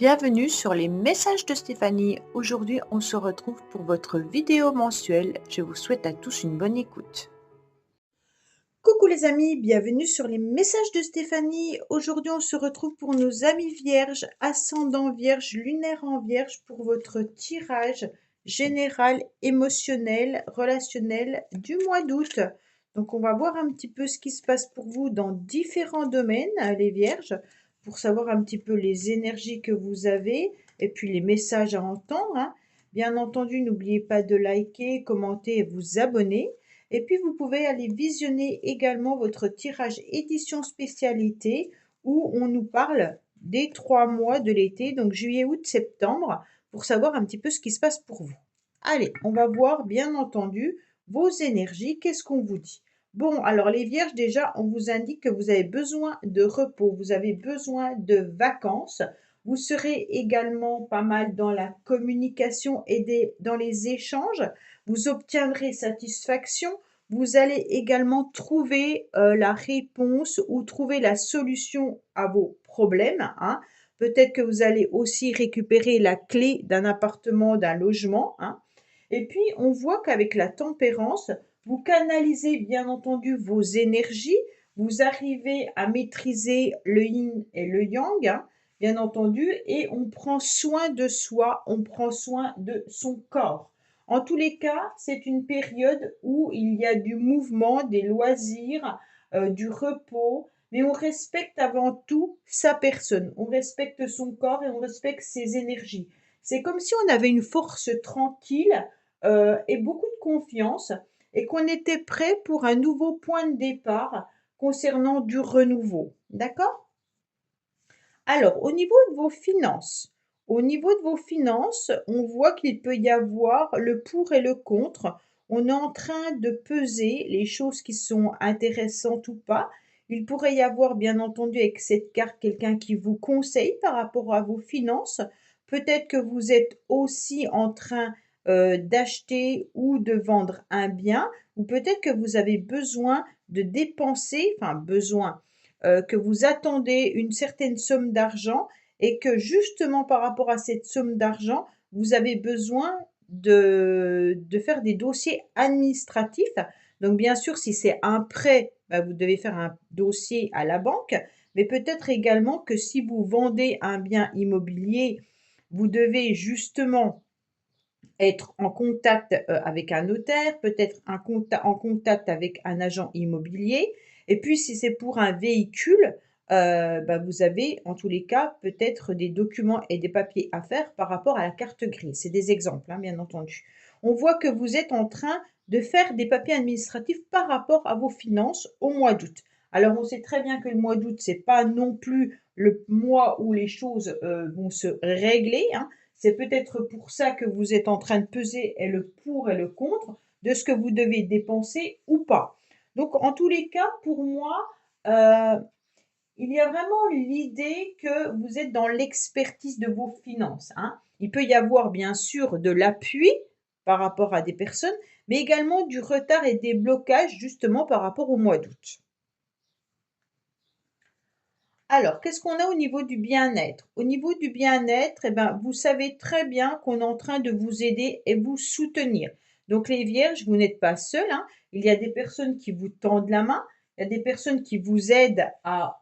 Bienvenue sur les messages de Stéphanie. Aujourd'hui, on se retrouve pour votre vidéo mensuelle. Je vous souhaite à tous une bonne écoute. Coucou les amis, bienvenue sur les messages de Stéphanie. Aujourd'hui, on se retrouve pour nos amis vierges, ascendant vierge, lunaire en vierge pour votre tirage général, émotionnel, relationnel du mois d'août. Donc, on va voir un petit peu ce qui se passe pour vous dans différents domaines, les vierges, pour savoir un petit peu les énergies que vous avez et puis les messages à entendre, hein. Bien entendu, n'oubliez pas de liker, commenter et vous abonner. Et puis, vous pouvez aller visionner également votre tirage édition spécialité où on nous parle des 3 mois de l'été, donc juillet, août, septembre, pour savoir un petit peu ce qui se passe pour vous. Allez, on va voir bien entendu vos énergies. Qu'est-ce qu'on vous dit? Bon, alors les vierges, déjà, on vous indique que vous avez besoin de repos, vous avez besoin de vacances. Vous serez également pas mal dans la communication et dans les échanges. Vous obtiendrez satisfaction. Vous allez également trouver la réponse ou trouver la solution à vos problèmes, hein. Peut-être que vous allez aussi récupérer la clé d'un appartement, d'un logement, hein. Et puis, on voit qu'avec la tempérance, vous canalisez bien entendu vos énergies. Vous arrivez à maîtriser le yin et le yang, hein, bien entendu, et on prend soin de soi, on prend soin de son corps. En tous les cas, c'est une période où il y a du mouvement, des loisirs, du repos, mais on respecte avant tout sa personne, on respecte son corps et on respecte ses énergies. C'est comme si on avait une force tranquille et beaucoup de confiance et qu'on était prêt pour un nouveau point de départ concernant du renouveau. D'accord? Alors, au niveau de vos finances, on voit qu'il peut y avoir le pour et le contre. On est en train de peser les choses qui sont intéressantes ou pas. Il pourrait y avoir, bien entendu, avec cette carte, quelqu'un qui vous conseille par rapport à vos finances. Peut-être que vous êtes aussi en train d'acheter ou de vendre un bien, ou peut-être que vous avez besoin de dépenser, enfin besoin, que vous attendez une certaine somme d'argent et que justement par rapport à cette somme d'argent, vous avez besoin de faire des dossiers administratifs. Donc bien sûr, si c'est un prêt, bah, vous devez faire un dossier à la banque, mais peut-être également que si vous vendez un bien immobilier, vous devez justement être en contact avec un notaire, peut-être en contact avec un agent immobilier. Et puis, si c'est pour un véhicule, bah, vous avez en tous les cas peut-être des documents et des papiers à faire par rapport à la carte grise. C'est des exemples, hein, bien entendu. On voit que vous êtes en train de faire des papiers administratifs par rapport à vos finances au mois d'août. Alors, on sait très bien que le mois d'août, c'est pas non plus le mois où les choses vont se régler, hein. C'est peut-être pour ça que vous êtes en train de peser le pour et le contre de ce que vous devez dépenser ou pas. Donc, en tous les cas, pour moi, euh, il y a vraiment l'idée que vous êtes dans l'expertise de vos finances, hein. Il peut y avoir bien sûr de l'appui par rapport à des personnes, mais également du retard et des blocages justement par rapport au mois d'août. Alors, qu'est-ce qu'on a au niveau du bien-être? Au niveau du bien-être, eh ben, vous savez très bien qu'on est en train de vous aider et vous soutenir. Donc, les vierges, vous n'êtes pas seuls, hein. Il y a des personnes qui vous tendent la main, il y a des personnes qui vous aident à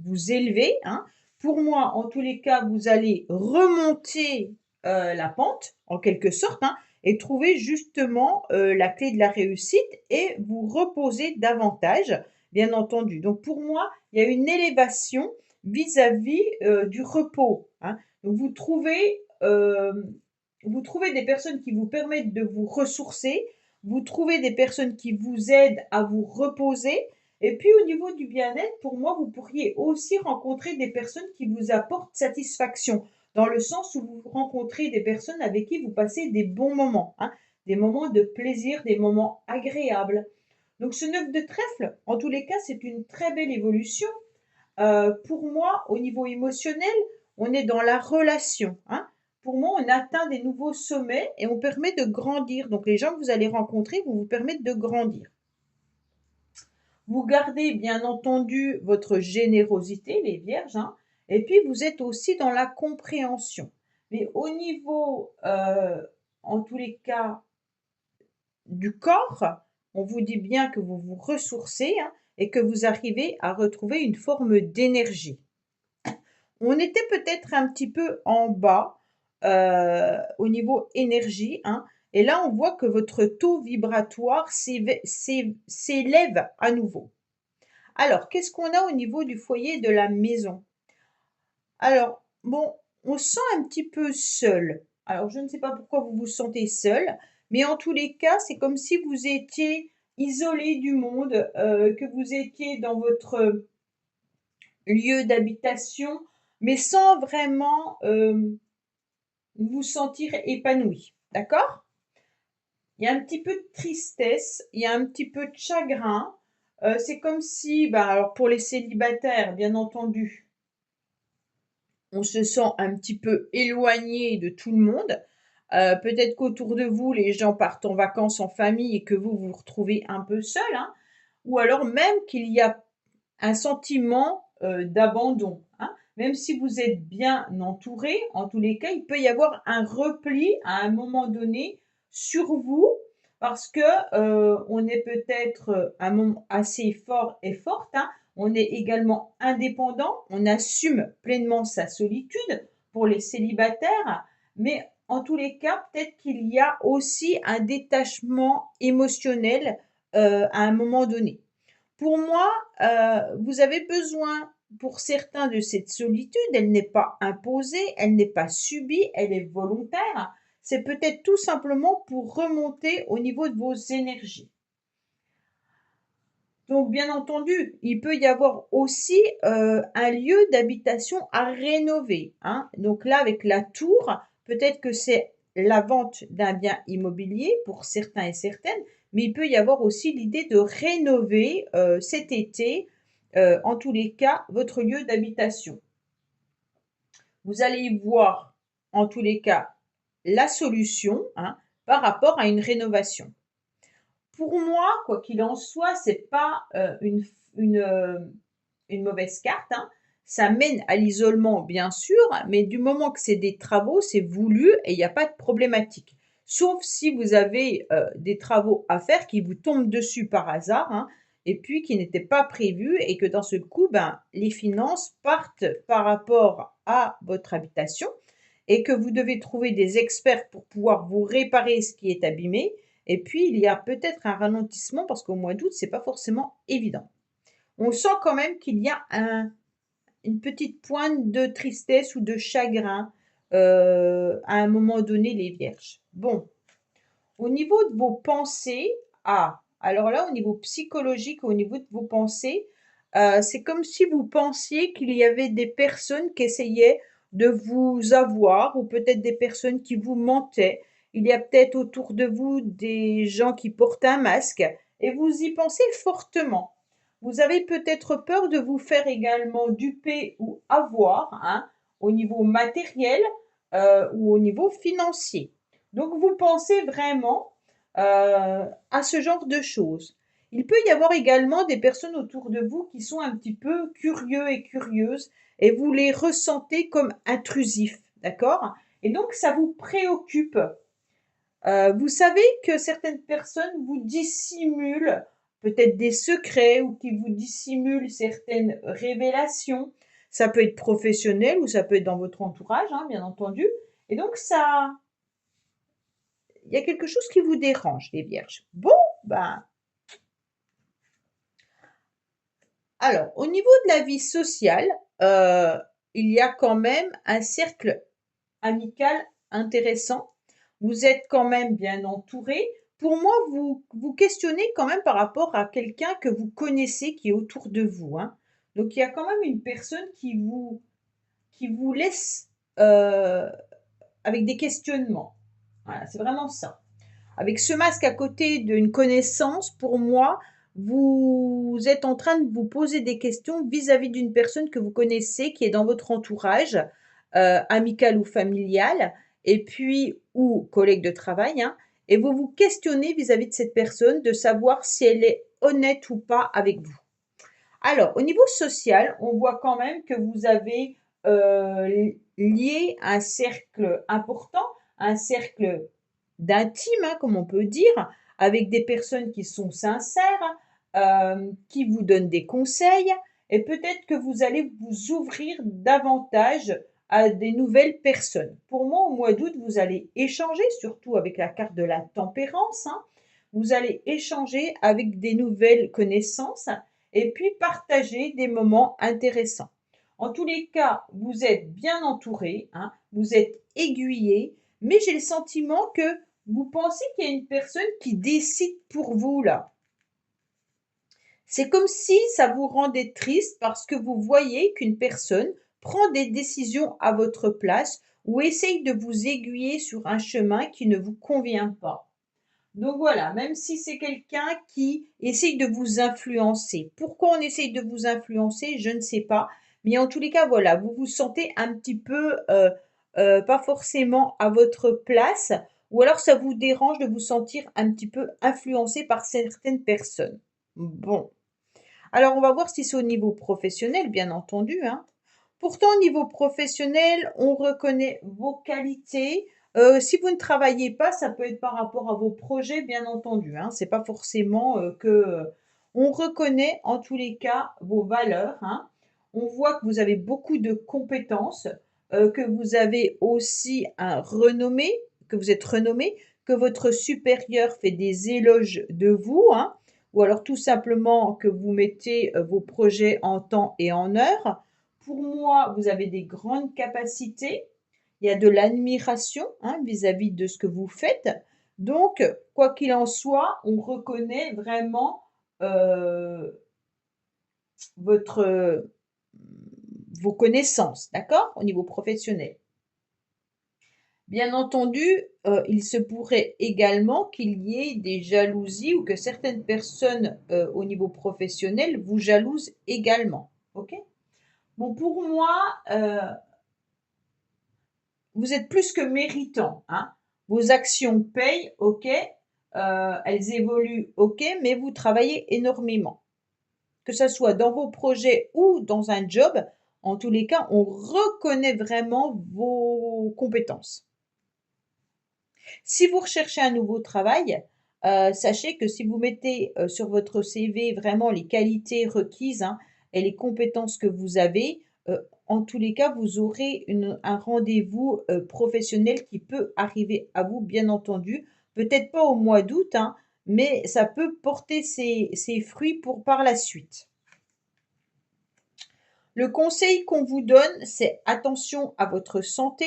vous élever, hein. Pour moi, en tous les cas, vous allez remonter la pente, en quelque sorte, hein, et trouver justement la clé de la réussite et vous reposer davantage, bien entendu. Donc, pour moi, il y a une élévation vis-à-vis du repos, hein. Donc vous trouvez des personnes qui vous permettent de vous ressourcer, vous trouvez des personnes qui vous aident à vous reposer. Et puis au niveau du bien-être, pour moi, vous pourriez aussi rencontrer des personnes qui vous apportent satisfaction, dans le sens où vous rencontrez des personnes avec qui vous passez des bons moments, hein, des moments de plaisir, des moments agréables. Donc ce 9 de trèfle, en tous les cas, c'est une très belle évolution. Pour moi, au niveau émotionnel, on est dans la relation, hein. Pour moi, on atteint des nouveaux sommets et on permet de grandir. Donc les gens que vous allez rencontrer vont vous permettre de grandir. Vous gardez bien entendu votre générosité, les vierges, hein, Et puis, vous êtes aussi dans la compréhension. Mais au niveau, en tous les cas, du corps, on vous dit bien que vous vous ressourcez, hein, et que vous arrivez à retrouver une forme d'énergie. On était peut-être un petit peu en bas au niveau énergie, hein, et là on voit que votre taux vibratoire s'élève à nouveau. Alors, qu'est-ce qu'on a au niveau du foyer de la maison? Alors, bon, on se sent un petit peu seul. Alors, je ne sais pas pourquoi vous vous sentez seul, mais en tous les cas, c'est comme si vous étiez isolé du monde, que vous étiez dans votre lieu d'habitation, mais sans vraiment vous sentir épanoui. D'accord? Il y a un petit peu de tristesse, il y a un petit peu de chagrin. C'est comme si, bah, alors pour les célibataires, bien entendu, on se sent un petit peu éloigné de tout le monde. Peut-être qu'autour de vous, les gens partent en vacances en famille et que vous vous retrouvez un peu seul, hein, ou alors même qu'il y a un sentiment d'abandon, hein. Même si vous êtes bien entouré, en tous les cas, il peut y avoir un repli à un moment donné sur vous parce que on est peut-être un moment assez fort et forte, hein. On est également indépendant, on assume pleinement sa solitude pour les célibataires, mais en tous les cas, peut-être qu'il y a aussi un détachement émotionnel à un moment donné. Pour moi, vous avez besoin pour certains de cette solitude, elle n'est pas imposée, elle n'est pas subie, elle est volontaire. C'est peut-être tout simplement pour remonter au niveau de vos énergies. Donc bien entendu, il peut y avoir aussi, un lieu d'habitation à rénover, hein. Donc là, avec la tour, peut-être que c'est la vente d'un bien immobilier pour certains et certaines, mais il peut y avoir aussi l'idée de rénover, cet été, en tous les cas, votre lieu d'habitation. Vous allez y voir, en tous les cas, la solution, hein, par rapport à une rénovation. Pour moi, quoi qu'il en soit, c'est pas une, une mauvaise carte, hein. Ça mène à l'isolement, bien sûr, mais du moment que c'est des travaux, c'est voulu et il n'y a pas de problématique. Sauf si vous avez des travaux à faire qui vous tombent dessus par hasard, hein, et puis qui n'étaient pas prévus et que dans ce coup, ben, les finances partent par rapport à votre habitation et que vous devez trouver des experts pour pouvoir vous réparer ce qui est abîmé. Et puis, il y a peut-être un ralentissement parce qu'au mois d'août, c'est pas forcément évident. On sent quand même qu'il y a une petite pointe de tristesse ou de chagrin à un moment donné, les vierges. Bon, au niveau de vos pensées, ah, alors là, au niveau psychologique, au niveau de vos pensées, c'est comme si vous pensiez qu'il y avait des personnes qui essayaient de vous avoir, ou peut-être des personnes qui vous mentaient. Il y a peut-être autour de vous des gens qui portent un masque, et vous y pensez fortement. Vous avez peut-être peur de vous faire également duper ou avoir, hein, au niveau matériel ou au niveau financier. Donc vous pensez vraiment à ce genre de choses. Il peut y avoir également des personnes autour de vous qui sont un petit peu curieux et curieuses et vous les ressentez comme intrusifs, d'accord? Et donc ça vous préoccupe. Vous savez que certaines personnes vous dissimulent peut-être des secrets ou qui vous dissimulent certaines révélations. Ça peut être professionnel ou ça peut être dans votre entourage, hein, bien entendu. Et donc ça, il y a quelque chose qui vous dérange, les vierges. Bon, ben, alors, au niveau de la vie sociale, il y a quand même un cercle amical intéressant. Vous êtes quand même bien entouré. Pour moi, vous vous questionnez quand même par rapport à quelqu'un que vous connaissez qui est autour de vous, hein. Donc, il y a quand même une personne qui vous laisse avec des questionnements. Voilà, c'est vraiment ça. Avec ce masque à côté d'une connaissance, pour moi, vous êtes en train de vous poser des questions vis-à-vis d'une personne que vous connaissez, qui est dans votre entourage, amical ou familial, et puis ou collègue de travail, hein, et vous vous questionnez vis-à-vis de cette personne, de savoir si elle est honnête ou pas avec vous. Alors, au niveau social, on voit quand même que vous avez lié à un cercle important, un cercle d'intime, hein, comme on peut dire, avec des personnes qui sont sincères, qui vous donnent des conseils et peut-être que vous allez vous ouvrir davantage à des nouvelles personnes. Pour moi, au mois d'août, vous allez échanger, surtout avec la carte de la tempérance, hein. Vous allez échanger avec des nouvelles connaissances et puis partager des moments intéressants. En tous les cas, vous êtes bien entouré, hein, vous êtes aiguillé, mais j'ai le sentiment que vous pensez qu'il y a une personne qui décide pour vous là. C'est comme si ça vous rendait triste parce que vous voyez qu'une personne prend des décisions à votre place ou essaye de vous aiguiller sur un chemin qui ne vous convient pas. Donc voilà, même si c'est quelqu'un qui essaye de vous influencer. Pourquoi on essaye de vous influencer, je ne sais pas. Mais en tous les cas, voilà, vous vous sentez un petit peu pas forcément à votre place, ou alors ça vous dérange de vous sentir un petit peu influencé par certaines personnes. Bon. Alors, on va voir si c'est au niveau professionnel, bien entendu, hein. Pourtant, au niveau professionnel, on reconnaît vos qualités. Si vous ne travaillez pas, ça peut être par rapport à vos projets, bien entendu, hein. C'est pas forcément on reconnaît en tous les cas vos valeurs, hein. On voit que vous avez beaucoup de compétences, que vous avez aussi un renommé, que vous êtes renommé, que votre supérieur fait des éloges de vous, hein, ou alors tout simplement que vous mettez vos projets en temps et en heure. Pour moi, vous avez des grandes capacités. Il y a de l'admiration, hein, vis-à-vis de ce que vous faites. Donc, quoi qu'il en soit, on reconnaît vraiment euh, votre, vos connaissances, d'accord, au niveau professionnel. Bien entendu, il se pourrait également qu'il y ait des jalousies ou que certaines personnes au niveau professionnel vous jalousent également. Ok? Bon, pour moi, vous êtes plus que méritant, hein. Vos actions payent, ok, elles évoluent, ok, mais vous travaillez énormément. Que ce soit dans vos projets ou dans un job, en tous les cas, on reconnaît vraiment vos compétences. Si vous recherchez un nouveau travail, sachez que si vous mettez sur votre CV vraiment les qualités requises, hein, et les compétences que vous avez, en tous les cas, vous aurez un rendez-vous professionnel qui peut arriver à vous, bien entendu. Peut-être pas au mois d'août, hein, mais ça peut porter ses fruits pour par la suite. Le conseil qu'on vous donne, c'est attention à votre santé.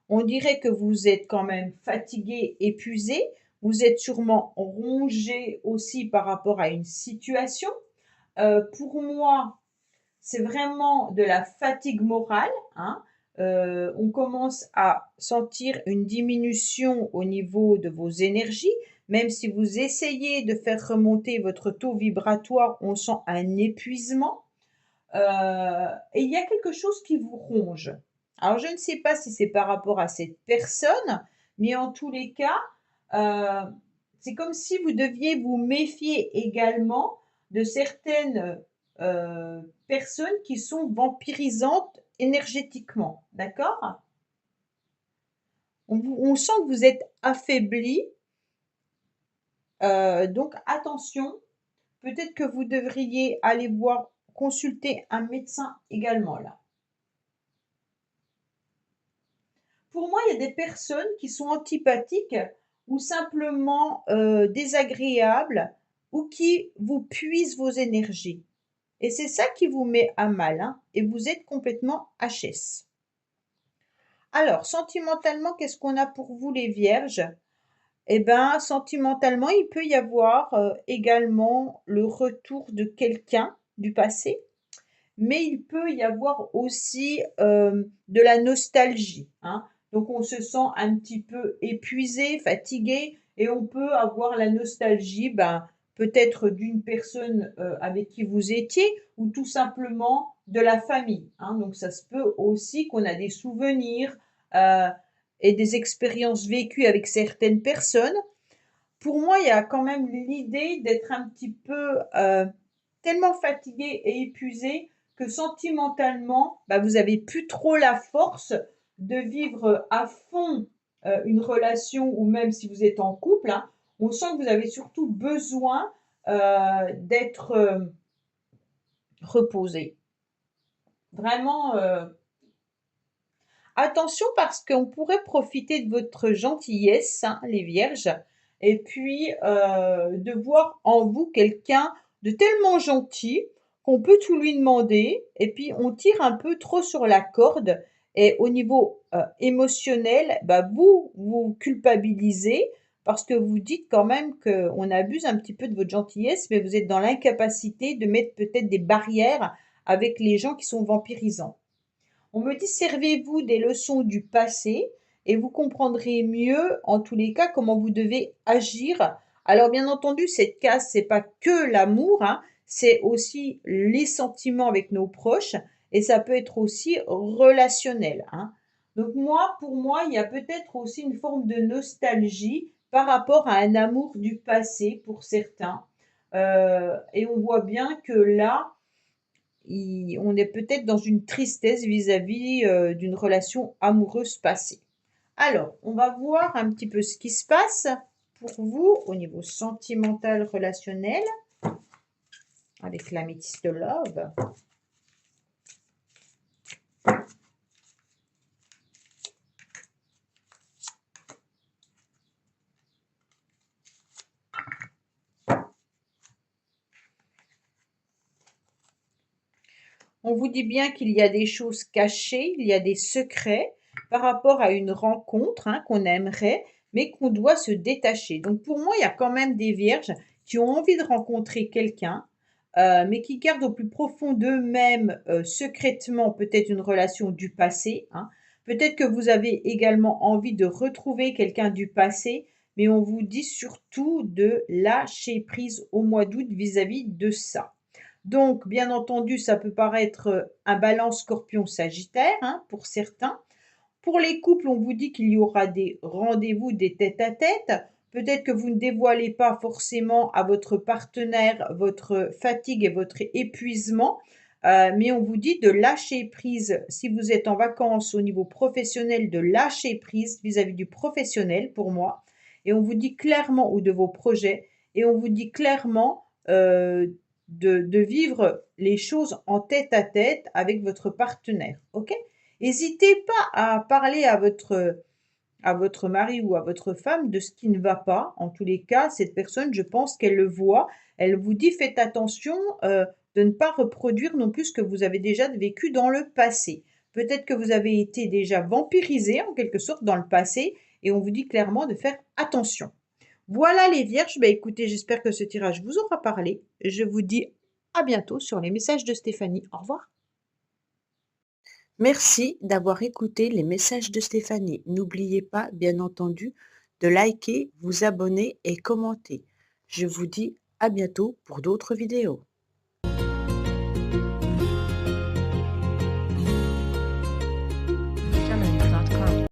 On dirait que vous êtes quand même fatigué, épuisé. Vous êtes sûrement rongé aussi par rapport à une situation. Pour moi, c'est vraiment de la fatigue morale, hein. On commence à sentir une diminution au niveau de vos énergies. Même si vous essayez de faire remonter votre taux vibratoire, on sent un épuisement. Et il y a quelque chose qui vous ronge. Alors, je ne sais pas si c'est par rapport à cette personne, mais en tous les cas, c'est comme si vous deviez vous méfier également de certaines personnes qui sont vampirisantes énergétiquement. D'accord? On sent que vous êtes affaibli. Donc, attention, peut-être que vous devriez aller voir, consulter un médecin également là. Pour moi, il y a des personnes qui sont antipathiques ou simplement désagréables ou qui vous puisent vos énergies. Et c'est ça qui vous met à mal, hein, et vous êtes complètement HS. Alors, sentimentalement, qu'est-ce qu'on a pour vous les vierges? Eh bien, sentimentalement, il peut y avoir également le retour de quelqu'un du passé, mais il peut y avoir aussi de la nostalgie, hein. Donc on se sent un petit peu épuisé, fatigué, et on peut avoir la nostalgie, ben, peut-être d'une personne avec qui vous étiez, ou tout simplement de la famille, hein. Donc ça se peut aussi qu'on a des souvenirs euh, et des expériences vécues avec certaines personnes. Pour moi, il y a quand même l'idée d'être un petit peu tellement fatigué et épuisé que sentimentalement, vous n'avez plus trop la force de vivre à fond une relation, ou même si vous êtes en couple, hein, on sent que vous avez surtout besoin d'être reposé. Vraiment, attention parce qu'on pourrait profiter de votre gentillesse, hein, les vierges, et puis de voir en vous quelqu'un de tellement gentil qu'on peut tout lui demander, et puis on tire un peu trop sur la corde, et au niveau émotionnel, vous vous culpabilisez parce que vous dites quand même qu'on abuse un petit peu de votre gentillesse, mais vous êtes dans l'incapacité de mettre peut-être des barrières avec les gens qui sont vampirisants. On me dit: «Servez-vous des leçons du passé et vous comprendrez mieux, en tous les cas, comment vous devez agir». Alors bien entendu, cette case, c'est pas que l'amour, hein, c'est aussi les sentiments avec nos proches, et ça peut être aussi relationnel, hein. Donc moi, pour moi, il y a peut-être aussi une forme de nostalgie par rapport à un amour du passé pour certains, et on voit bien que là, on est peut-être dans une tristesse vis-à-vis d'une relation amoureuse passée. Alors, on va voir un petit peu ce qui se passe pour vous au niveau sentimental, relationnel, avec l'améthyste love. On vous dit bien qu'il y a des choses cachées, il y a des secrets par rapport à une rencontre, hein, qu'on aimerait, mais qu'on doit se détacher. Donc pour moi, il y a quand même des vierges qui ont envie de rencontrer quelqu'un, mais qui gardent au plus profond d'eux-mêmes, secrètement, peut-être une relation du passé, hein. Peut-être que vous avez également envie de retrouver quelqu'un du passé, mais on vous dit surtout de lâcher prise au mois d'août vis-à-vis de ça. Donc, bien entendu, ça peut paraître un Balance Scorpion-Sagittaire, hein, pour certains. Pour les couples, on vous dit qu'il y aura des rendez-vous, des tête-à-tête. Peut-être que vous ne dévoilez pas forcément à votre partenaire votre fatigue et votre épuisement, mais on vous dit de lâcher prise si vous êtes en vacances au niveau professionnel, de lâcher prise vis-à-vis du professionnel pour moi. Et on vous dit clairement, ou de vos projets, et on vous dit clairement de vivre les choses en tête-à-tête avec votre partenaire. OK? N'hésitez pas à parler à votre mari ou à votre femme de ce qui ne va pas. En tous les cas, cette personne, je pense qu'elle le voit. Elle vous dit: «Faites attention, de ne pas reproduire non plus ce que vous avez déjà vécu dans le passé». Peut-être que vous avez été déjà vampirisé en quelque sorte dans le passé, et on vous dit clairement de faire attention. Voilà les vierges, écoutez, j'espère que ce tirage vous aura parlé. Je vous dis à bientôt sur les messages de Stéphanie. Au revoir. Merci d'avoir écouté les messages de Stéphanie. N'oubliez pas, bien entendu, de liker, vous abonner et commenter. Je vous dis à bientôt pour d'autres vidéos.